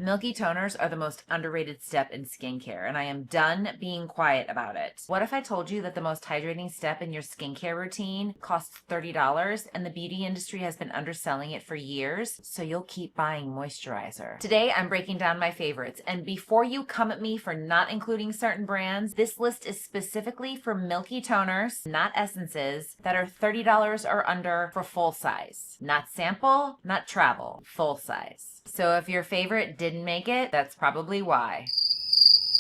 Milky toners are the most underrated step in skincare, and I am done being quiet about it. What if I told you that the most hydrating step in your skincare routine costs $30 and the beauty industry has been underselling it for years, so you'll keep buying moisturizer? Today, I'm breaking down my favorites, and before you come at me for not including certain brands, this list is specifically for Milky toners, not essences, that are $30 or under for full size. Not sample, not travel, full size. So if your favorite didn't make it, that's probably why.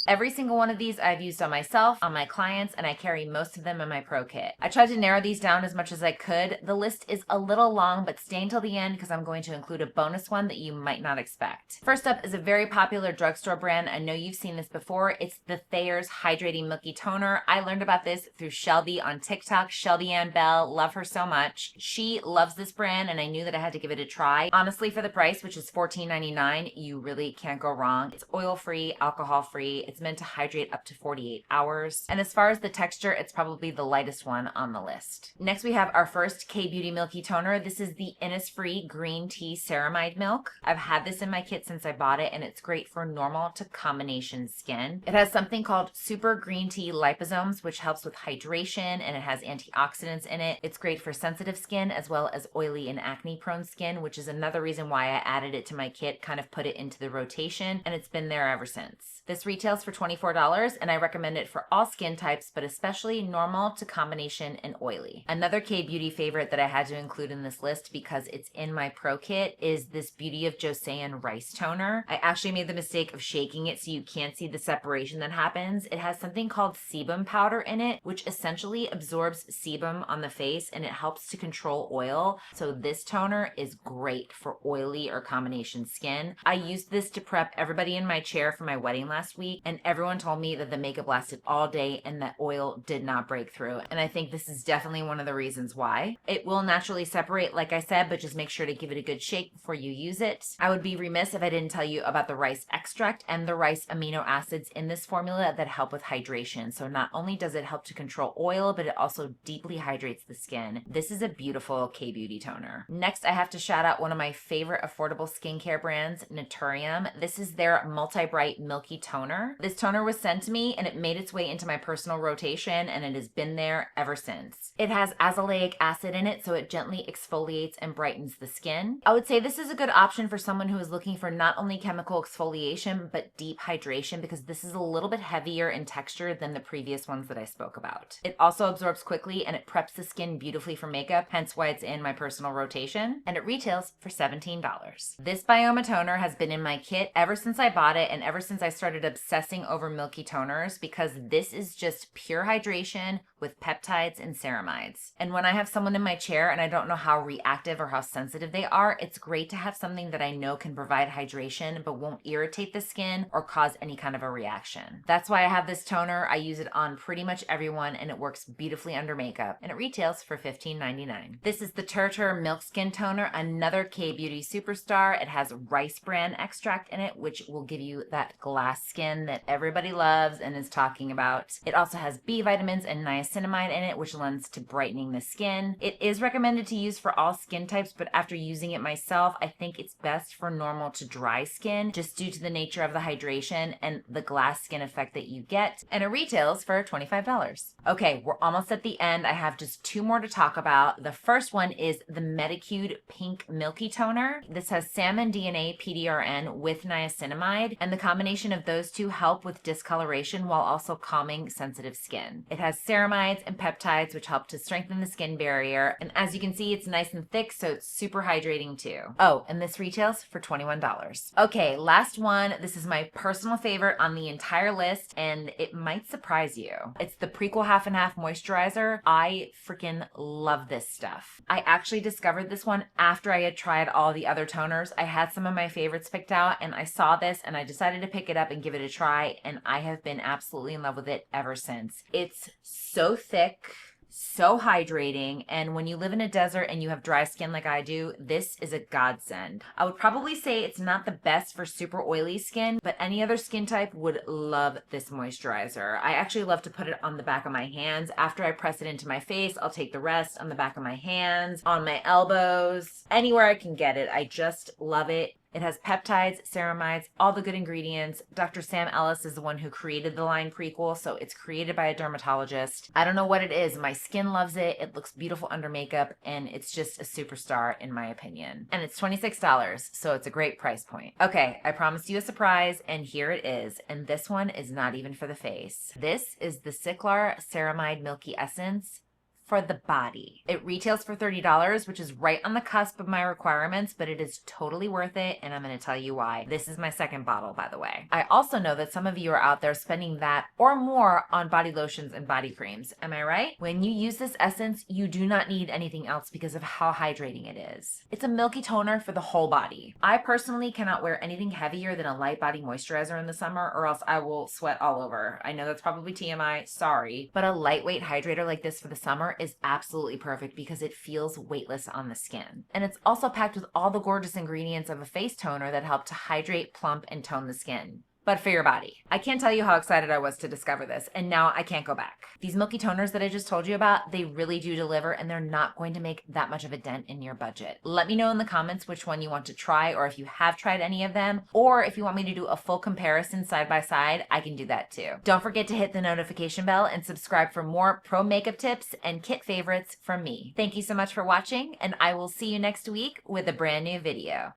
Every single one of these I've used on myself, on my clients, and I carry most of them in my pro kit. I tried to narrow these down as much as I could. The list is a little long, but stay until the end because I'm going to include a bonus one that you might not expect. First up is a very popular drugstore brand. I know you've seen this before. It's the THAYERS Hydrating Milky Toner. I learned about this through Shelby on TikTok. Shelby Ann Bell, love her so much. She loves this brand, and I knew that I had to give it a try. Honestly, for the price, which is $14.99, you really can't go wrong. It's oil-free, alcohol-free. It's meant to hydrate up to 48 hours. And as far as the texture, it's probably the lightest one on the list. Next, we have our first K-Beauty Milky Toner. This is the INNISFREE Green Tea Ceramide Milk. I've had this in my kit since I bought it, and it's great for normal to combination skin. It has something called super green tea liposomes, which helps with hydration, and it has antioxidants in it. It's great for sensitive skin as well as oily and acne-prone skin, which is another reason why I added it to my kit, kind of put it into the rotation, and it's been there ever since. This retails for $24, and I recommend it for all skin types, but especially normal to combination and oily. Another K-Beauty favorite that I had to include in this list because it's in my pro kit is this Beauty of JOSEON Rice Toner. I actually made the mistake of shaking it so you can't see the separation that happens. It has something called sebum powder in it, which essentially absorbs sebum on the face, and it helps to control oil. So this toner is great for oily or combination skin. I used this to prep everybody in my chair for my wedding last week, and everyone told me that the makeup lasted all day and that oil did not break through. And I think this is definitely one of the reasons why. It will naturally separate, like I said, but just make sure to give it a good shake before you use it. I would be remiss if I didn't tell you about the rice extract and the rice amino acids in this formula that help with hydration. So not only does it help to control oil, but it also deeply hydrates the skin. This is a beautiful K-Beauty toner. Next, I have to shout out one of my favorite affordable skincare brands, NATURIUM. This is their Multi-Bright Milky Toner. This toner was sent to me and it made its way into my personal rotation, and it has been there ever since. It has azelaic acid in it, so it gently exfoliates and brightens the skin. I would say this is a good option for someone who is looking for not only chemical exfoliation, but deep hydration, because this is a little bit heavier in texture than the previous ones that I spoke about. It also absorbs quickly and it preps the skin beautifully for makeup, hence why it's in my personal rotation, and it retails for $17. This BYOMA toner has been in my kit ever since I bought it and ever since I started obsessing over Milky toners, because this is just pure hydration with peptides and ceramides. And when I have someone in my chair and I don't know how reactive or how sensitive they are, it's great to have something that I know can provide hydration but won't irritate the skin or cause any kind of a reaction. That's why I have this toner. I use it on pretty much everyone, and it works beautifully under makeup, and it retails for $15.99. This is the Turtur Milk Skin Toner, another K-Beauty superstar. It has rice bran extract in it, which will give you that glass skin that everybody loves and is talking about. It also has B vitamins and niacinamide in it, which lends to brightening the skin. It is recommended to use for all skin types, but after using it myself, I think it's best for normal to dry skin, just due to the nature of the hydration and the glass skin effect that you get, and it retails for $25. Okay, we're almost at the end. I have just two more to talk about. The first one is the MEDICUBE Pink Milky Toner. This has salmon DNA PDRN with niacinamide, and the combination of those two help with discoloration while also calming sensitive skin. It has ceramides and peptides, which help to strengthen the skin barrier, and as you can see, it's nice and thick, so it's super hydrating too. Oh, and this retails for $21. Okay, last one. This is my personal favorite on the entire list, and it might surprise you. It's the PREQUEL Half and Half Moisturizer. I freaking love this stuff. I actually discovered this one after I had tried all the other toners. I had some of my favorites picked out, and I saw this and I decided to pick it up and give it a try, and I have been absolutely in love with it ever since. It's so thick, so hydrating, and when you live in a desert and you have dry skin like I do, this is a godsend. I would probably say it's not the best for super oily skin, but any other skin type would love this moisturizer. I actually love to put it on the back of my hands. After I press it into my face, I'll take the rest on the back of my hands, on my elbows, anywhere I can get it. I just love it. It has peptides, ceramides, all the good ingredients. Dr. Sam Ellis is the one who created the line Prequel, so it's created by a dermatologist. I don't know what it is. My skin loves it. It looks beautiful under makeup, and it's just a superstar in my opinion. And it's $26, so it's a great price point. Okay, I promised you a surprise, and here it is. And this one is not even for the face. This is the Cyclar Ceramide Milky Essence for the body. It retails for $30, which is right on the cusp of my requirements, but it is totally worth it, and I'm going to tell you why. This is my second bottle, by the way. I also know that some of you are out there spending that or more on body lotions and body creams. Am I right? When you use this essence, you do not need anything else because of how hydrating it is. It's a milky toner for the whole body. I personally cannot wear anything heavier than a light body moisturizer in the summer, or else I will sweat all over. I know that's probably TMI, sorry, but a lightweight hydrator like this for the summer is absolutely perfect because it feels weightless on the skin. And it's also packed with all the gorgeous ingredients of a face toner that help to hydrate, plump, and tone the skin, but for your body. I can't tell you how excited I was to discover this, and now I can't go back. These milky toners that I just told you about, they really do deliver, and they're not going to make that much of a dent in your budget. Let me know in the comments which one you want to try, or if you have tried any of them, or if you want me to do a full comparison side by side, I can do that too. Don't forget to hit the notification bell and subscribe for more pro makeup tips and kit favorites from me. Thank you so much for watching, and I will see you next week with a brand new video.